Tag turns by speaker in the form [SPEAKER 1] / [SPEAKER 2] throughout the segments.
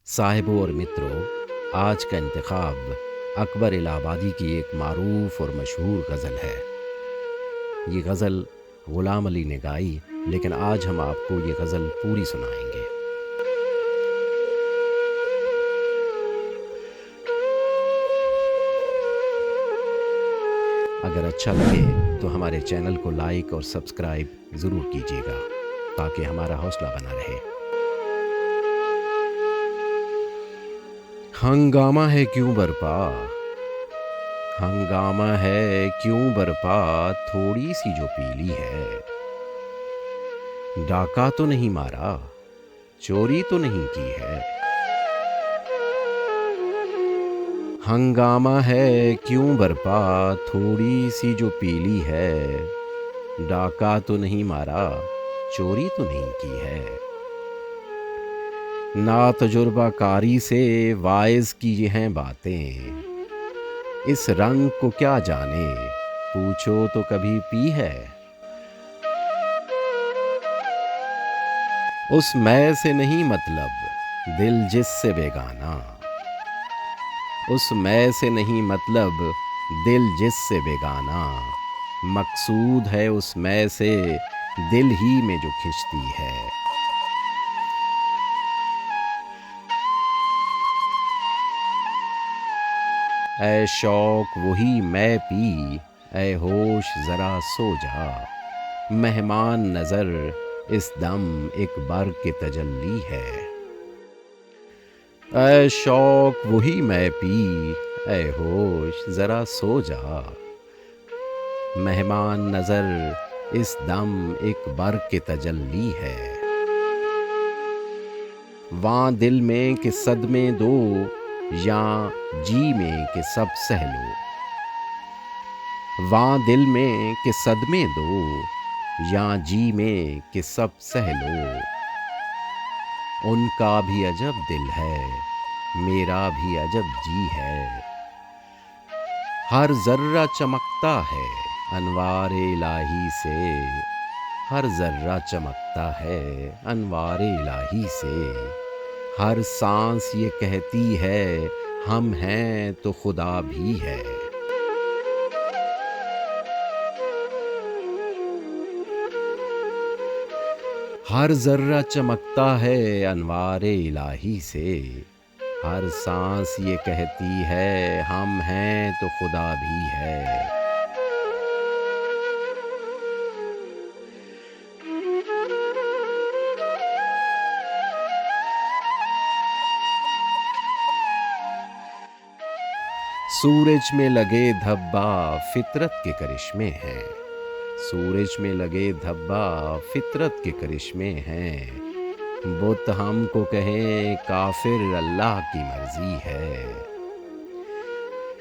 [SPEAKER 1] साहिबों और मित्रों, आज का इंतखाब अकबर इलाहाबादी की एक मारूफ और मशहूर गज़ल है। ये गज़ल ग़ुलाम अली ने गाई, लेकिन आज हम आपको ये गज़ल पूरी सुनाएंगे। अगर अच्छा लगे तो हमारे चैनल को लाइक और सब्सक्राइब ज़रूर कीजिएगा ताकि हमारा हौसला बना रहे। हंगामा है क्यों बरपा, हंगामा है क्यों बरपा, थोड़ी सी जो पीली है। डाका तो नहीं मारा, चोरी तो नहीं की है। हंगामा है क्यों बरपा, थोड़ी सी जो पीली है। डाका तो नहीं मारा, चोरी तो नहीं की है। ना तजुर्बा कारी से वाइज की ये हैं बातें, इस रंग को क्या जाने, पूछो तो कभी पी है। उस मैं से नहीं मतलब, दिल जिससे बेगाना। उस मैं से नहीं मतलब, दिल जिससे बेगाना। मकसूद है उस मैं से, दिल ही में जो खिंचती है। ऐ शौक वही मैं पी, ऐ होश ज़रा सो जा। मेहमान नज़र इस दम एक बर के तजल्ली है। ऐ शौक वही मैं पी, ऐ होश ज़रा सो जा। मेहमान नज़र इस दम एक बर के तजल्ली है। वां दिल में कि सदमे दो, या जी में कि सब सह लो। वां दिल में कि सदमे दो, या जी में कि सब सह लो। उनका भी अजब दिल है, मेरा भी अजब जी है। हर जर्रा चमकता है अनवार इलाही से। हर जर्रा चमकता है अनवार इलाही से। हर सांस ये कहती है, हम हैं तो खुदा भी है। हर जर्रा चमकता है अनवार इलाही से। हर सांस ये कहती है, हम हैं तो खुदा भी है। सूरज में लगे धब्बा फितरत के करिश्मे हैं। सूरज में लगे धब्बा फितरत के करिश्मे हैं। बुत हमको कहें काफिर, अल्लाह की मर्जी है।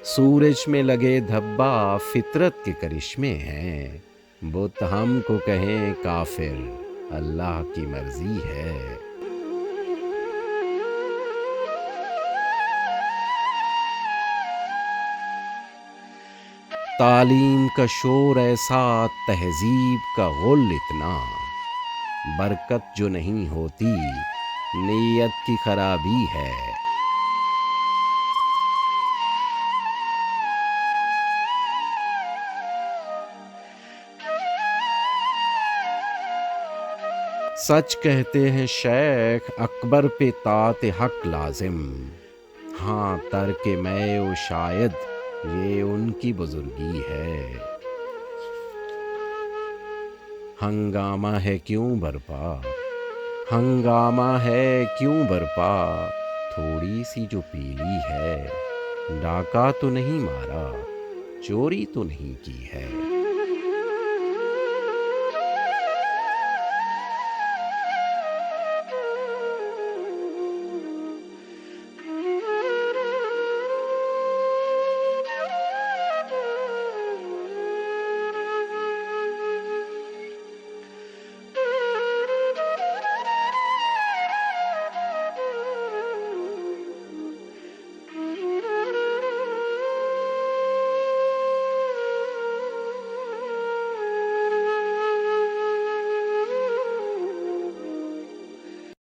[SPEAKER 1] सूरज में लगे धब्बा फितरत के करिश्मे हैं। बुत हमको कहें काफिर, अल्लाह की मर्जी है। तालीम का शोर ऐसा, तहजीब का गुल इतना। बरकत जो नहीं होती, नीयत की खराबी है। सच कहते हैं शेख अकबर पे तात हक लाजिम। हाँ तर्क मैं ओ शायद, ये उनकी बुजुर्गी है। हंगामा है क्यों बरपा, हंगामा है क्यों बरपा, थोड़ी सी जो पीली है। डाका तो नहीं मारा, चोरी तो नहीं की है।